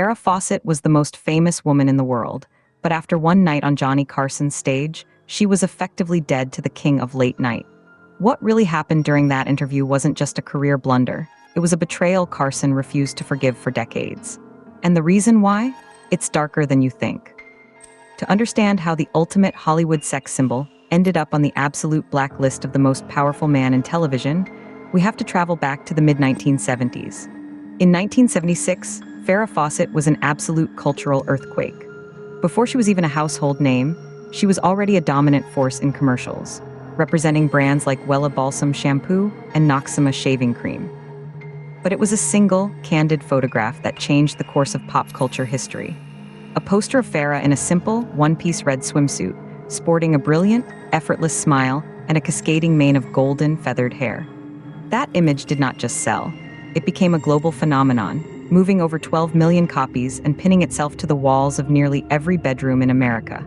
Farrah Fawcett was the most famous woman in the world, but after one night on Johnny Carson's stage, she was effectively dead to the king of late night. What really happened during that interview wasn't just a career blunder. It was a betrayal Carson refused to forgive for decades. And the reason why? It's darker than you think. To understand how the ultimate Hollywood sex symbol ended up on the absolute blacklist of the most powerful man in television, we have to travel back to the mid-1970s. In 1976, Farrah Fawcett was an absolute cultural earthquake. Before she was even a household name, she was already a dominant force in commercials, representing brands like Wella Balsam shampoo and Noxzema shaving cream. But it was a single, candid photograph that changed the course of pop culture history. A poster of Farrah in a simple, one-piece red swimsuit, sporting a brilliant, effortless smile and a cascading mane of golden, feathered hair. That image did not just sell. It became a global phenomenon, moving over 12 million copies and pinning itself to the walls of nearly every bedroom in America.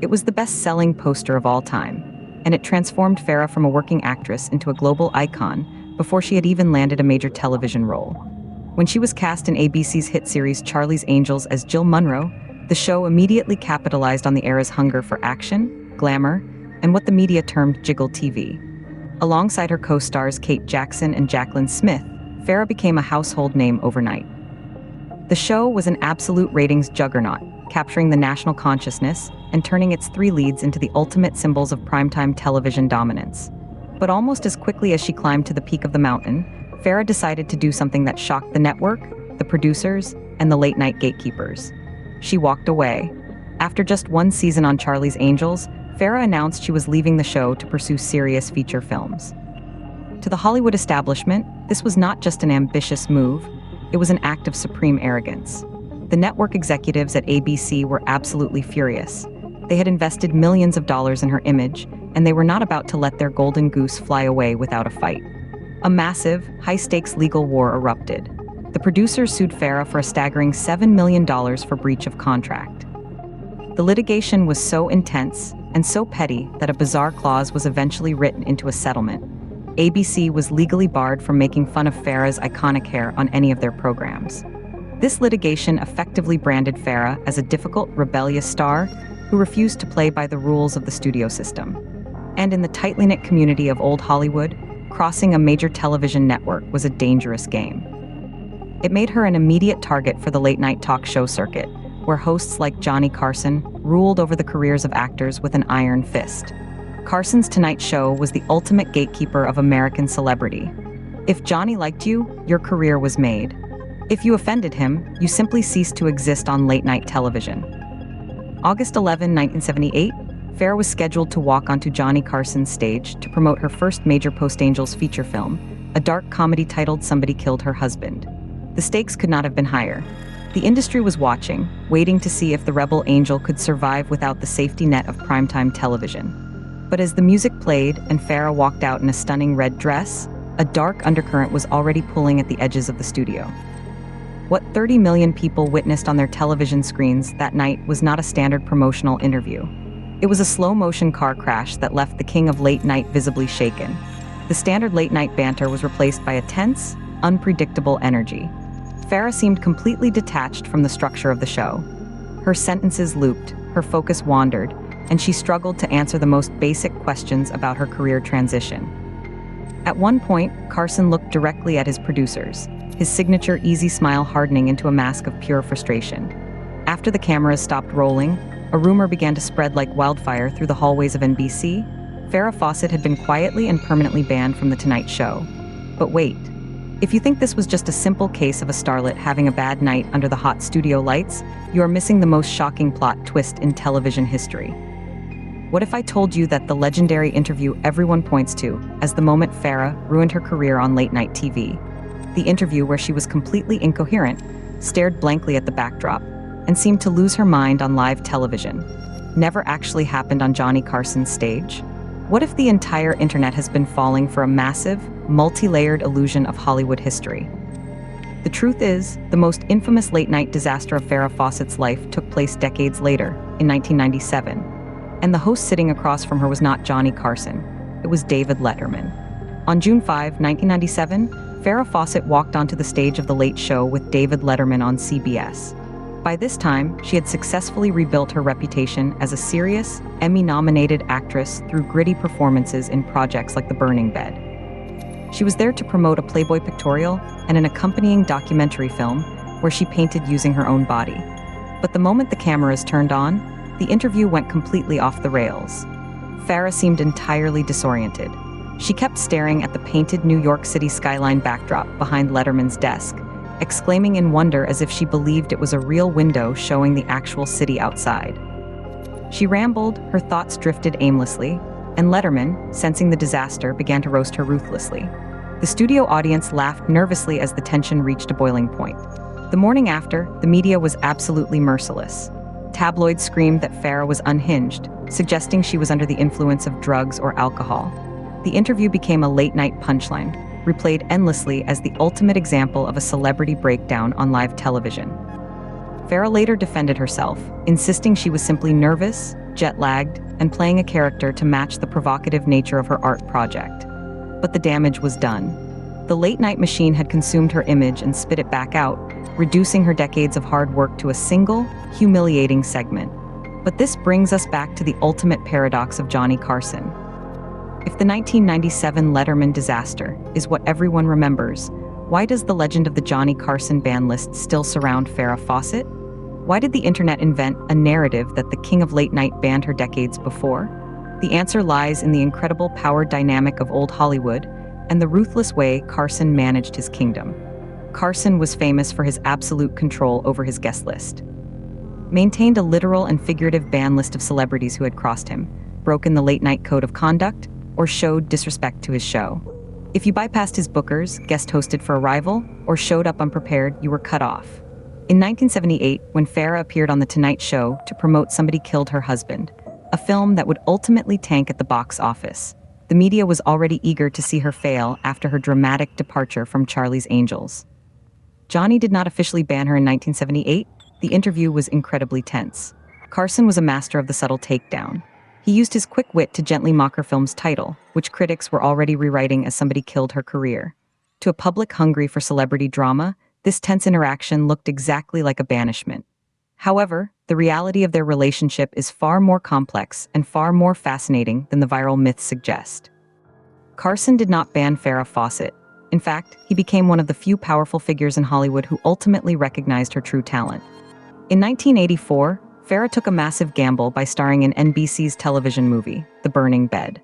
It was the best-selling poster of all time, and it transformed Farrah from a working actress into a global icon before she had even landed a major television role. When she was cast in ABC's hit series Charlie's Angels as Jill Munro, the show immediately capitalized on the era's hunger for action, glamour, and what the media termed jiggle TV. Alongside her co-stars Kate Jackson and Jaclyn Smith, Farrah became a household name overnight. The show was an absolute ratings juggernaut, capturing the national consciousness and turning its three leads into the ultimate symbols of primetime television dominance. But almost as quickly as she climbed to the peak of the mountain, Farrah decided to do something that shocked the network, the producers, and the late-night gatekeepers. She walked away. After just one season on Charlie's Angels, Farrah announced she was leaving the show to pursue serious feature films. To the Hollywood establishment, this was not just an ambitious move, it was an act of supreme arrogance. The network executives at ABC were absolutely furious. They had invested millions of dollars in her image, and they were not about to let their golden goose fly away without a fight. A massive, high-stakes legal war erupted. The producers sued Farrah for a staggering $7 million for breach of contract. The litigation was so intense and so petty that a bizarre clause was eventually written into a settlement. ABC was legally barred from making fun of Farrah's iconic hair on any of their programs. This litigation effectively branded Farrah as a difficult, rebellious star who refused to play by the rules of the studio system. And in the tightly knit community of old Hollywood, crossing a major television network was a dangerous game. It made her an immediate target for the late-night talk show circuit, where hosts like Johnny Carson ruled over the careers of actors with an iron fist. Carson's Tonight Show was the ultimate gatekeeper of American celebrity. If Johnny liked you, your career was made. If you offended him, you simply ceased to exist on late-night television. August 11, 1978, Farrah was scheduled to walk onto Johnny Carson's stage to promote her first major post-Angels feature film, a dark comedy titled Somebody Killed Her Husband. The stakes could not have been higher. The industry was watching, waiting to see if the rebel angel could survive without the safety net of primetime television. But as the music played and Farrah walked out in a stunning red dress, a dark undercurrent was already pulling at the edges of the studio. What 30 million people witnessed on their television screens that night was not a standard promotional interview. It was a slow-motion car crash that left the king of late night visibly shaken. The standard late-night banter was replaced by a tense, unpredictable energy. Farrah seemed completely detached from the structure of the show. Her sentences looped, her focus wandered, and she struggled to answer the most basic questions about her career transition. At one point, Carson looked directly at his producers, his signature easy smile hardening into a mask of pure frustration. After the cameras stopped rolling, a rumor began to spread like wildfire through the hallways of NBC. Farrah Fawcett had been quietly and permanently banned from The Tonight Show. But wait, if you think this was just a simple case of a starlet having a bad night under the hot studio lights, you are missing the most shocking plot twist in television history. What if I told you that the legendary interview everyone points to as the moment Farrah ruined her career on late-night TV, the interview where she was completely incoherent, stared blankly at the backdrop, and seemed to lose her mind on live television, never actually happened on Johnny Carson's stage? What if the entire internet has been falling for a massive, multi-layered illusion of Hollywood history? The truth is, the most infamous late-night disaster of Farrah Fawcett's life took place decades later, in 1997. And the host sitting across from her was not Johnny Carson, it was David Letterman. On June 5, 1997, Farrah Fawcett walked onto the stage of The Late Show with David Letterman on CBS. By this time, she had successfully rebuilt her reputation as a serious, Emmy-nominated actress through gritty performances in projects like The Burning Bed. She was there to promote a Playboy pictorial and an accompanying documentary film where she painted using her own body. But the moment the cameras turned on, the interview went completely off the rails. Farrah seemed entirely disoriented. She kept staring at the painted New York City skyline backdrop behind Letterman's desk, exclaiming in wonder as if she believed it was a real window showing the actual city outside. She rambled, her thoughts drifted aimlessly, and Letterman, sensing the disaster, began to roast her ruthlessly. The studio audience laughed nervously as the tension reached a boiling point. The morning after, the media was absolutely merciless. Tabloids screamed that Farrah was unhinged, suggesting she was under the influence of drugs or alcohol. The interview became a late-night punchline, replayed endlessly as the ultimate example of a celebrity breakdown on live television. Farrah later defended herself, insisting she was simply nervous, jet-lagged, and playing a character to match the provocative nature of her art project. But the damage was done. The late-night machine had consumed her image and spit it back out, reducing her decades of hard work to a single, humiliating segment. But this brings us back to the ultimate paradox of Johnny Carson. If the 1997 Letterman disaster is what everyone remembers, why does the legend of the Johnny Carson ban list still surround Farrah Fawcett? Why did the internet invent a narrative that the king of late night banned her decades before? The answer lies in the incredible power dynamic of old Hollywood and the ruthless way Carson managed his kingdom. Carson was famous for his absolute control over his guest list. Maintained a literal and figurative ban list of celebrities who had crossed him, broken the late-night code of conduct, or showed disrespect to his show. If you bypassed his bookers, guest hosted for a rival, or showed up unprepared, you were cut off. In 1978, when Farrah appeared on The Tonight Show to promote Somebody Killed Her Husband, a film that would ultimately tank at the box office, the media was already eager to see her fail after her dramatic departure from Charlie's Angels. Johnny did not officially ban her in 1978. The interview was incredibly tense. Carson was a master of the subtle takedown. He used his quick wit to gently mock her film's title, which critics were already rewriting as Somebody Killed Her Career. To a public hungry for celebrity drama, this tense interaction looked exactly like a banishment. However, the reality of their relationship is far more complex and far more fascinating than the viral myths suggest. Carson did not ban Farrah Fawcett. In fact, he became one of the few powerful figures in Hollywood who ultimately recognized her true talent. In 1984, Farrah took a massive gamble by starring in NBC's television movie, The Burning Bed.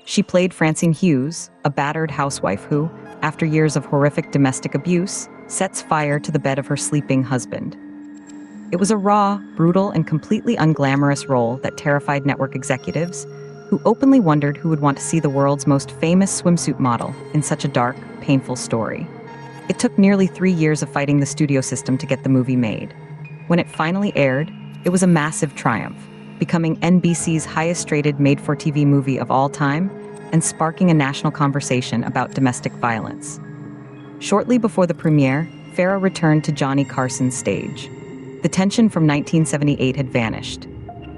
She played Francine Hughes, a battered housewife who, after years of horrific domestic abuse, sets fire to the bed of her sleeping husband. It was a raw, brutal, and completely unglamorous role that terrified network executives, who openly wondered who would want to see the world's most famous swimsuit model in such a dark, painful story. It took nearly 3 years of fighting the studio system to get the movie made. When it finally aired, it was a massive triumph, becoming NBC's highest-rated made-for-TV movie of all time and sparking a national conversation about domestic violence. Shortly before the premiere, Farrah returned to Johnny Carson's stage. The tension from 1978 had vanished.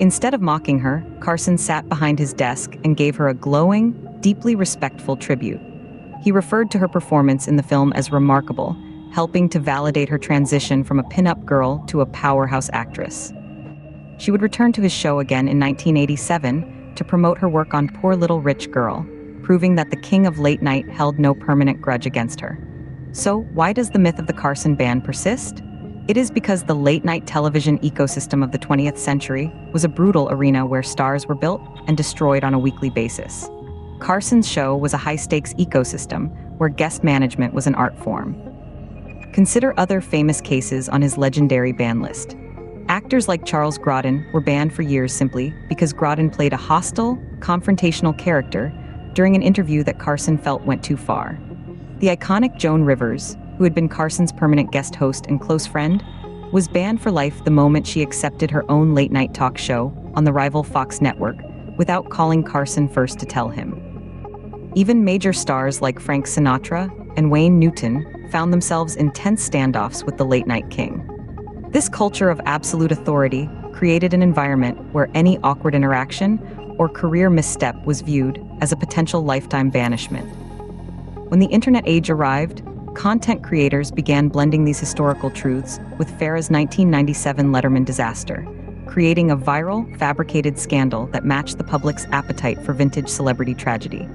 Instead of mocking her, Carson sat behind his desk and gave her a glowing, deeply respectful tribute. He referred to her performance in the film as remarkable, helping to validate her transition from a pin-up girl to a powerhouse actress. She would return to his show again in 1987 to promote her work on Poor Little Rich Girl, proving that the king of late night held no permanent grudge against her. So, why does the myth of the Carson ban persist? It is because the late-night television ecosystem of the 20th century was a brutal arena where stars were built and destroyed on a weekly basis. Carson's show was a high-stakes ecosystem where guest management was an art form. Consider other famous cases on his legendary ban list. Actors like Charles Grodin were banned for years simply because Grodin played a hostile, confrontational character during an interview that Carson felt went too far. The iconic Joan Rivers, who had been Carson's permanent guest host and close friend, was banned for life the moment she accepted her own late-night talk show on the rival Fox network without calling Carson first to tell him. Even major stars like Frank Sinatra and Wayne Newton found themselves in tense standoffs with the late-night king. This culture of absolute authority created an environment where any awkward interaction or career misstep was viewed as a potential lifetime banishment. When the internet age arrived, content creators began blending these historical truths with Farrah's 1997 Letterman disaster, creating a viral, fabricated scandal that matched the public's appetite for vintage celebrity tragedy.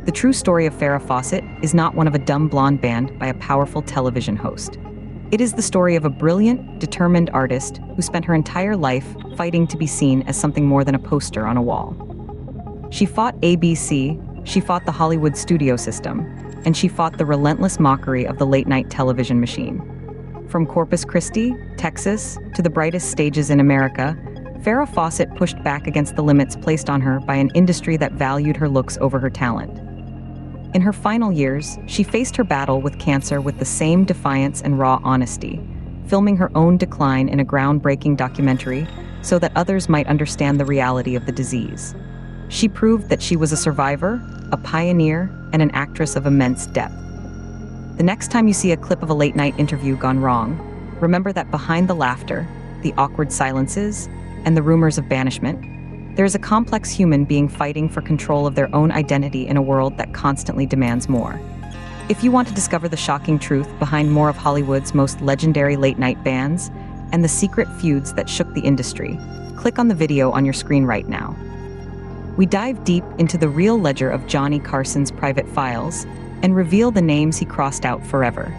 The true story of Farrah Fawcett is not one of a dumb blonde band by a powerful television host. It is the story of a brilliant, determined artist who spent her entire life fighting to be seen as something more than a poster on a wall. She fought ABC, she fought the Hollywood studio system, and she fought the relentless mockery of the late-night television machine. From Corpus Christi, Texas, to the brightest stages in America, Farrah Fawcett pushed back against the limits placed on her by an industry that valued her looks over her talent. In her final years, she faced her battle with cancer with the same defiance and raw honesty, filming her own decline in a groundbreaking documentary so that others might understand the reality of the disease. She proved that she was a survivor, a pioneer, and an actress of immense depth. The next time you see a clip of a late-night interview gone wrong, remember that behind the laughter, the awkward silences, and the rumors of banishment, there is a complex human being fighting for control of their own identity in a world that constantly demands more. If you want to discover the shocking truth behind more of Hollywood's most legendary late-night bands and the secret feuds that shook the industry, click on the video on your screen right now. We dive deep into the real ledger of Johnny Carson's private files and reveal the names he crossed out forever.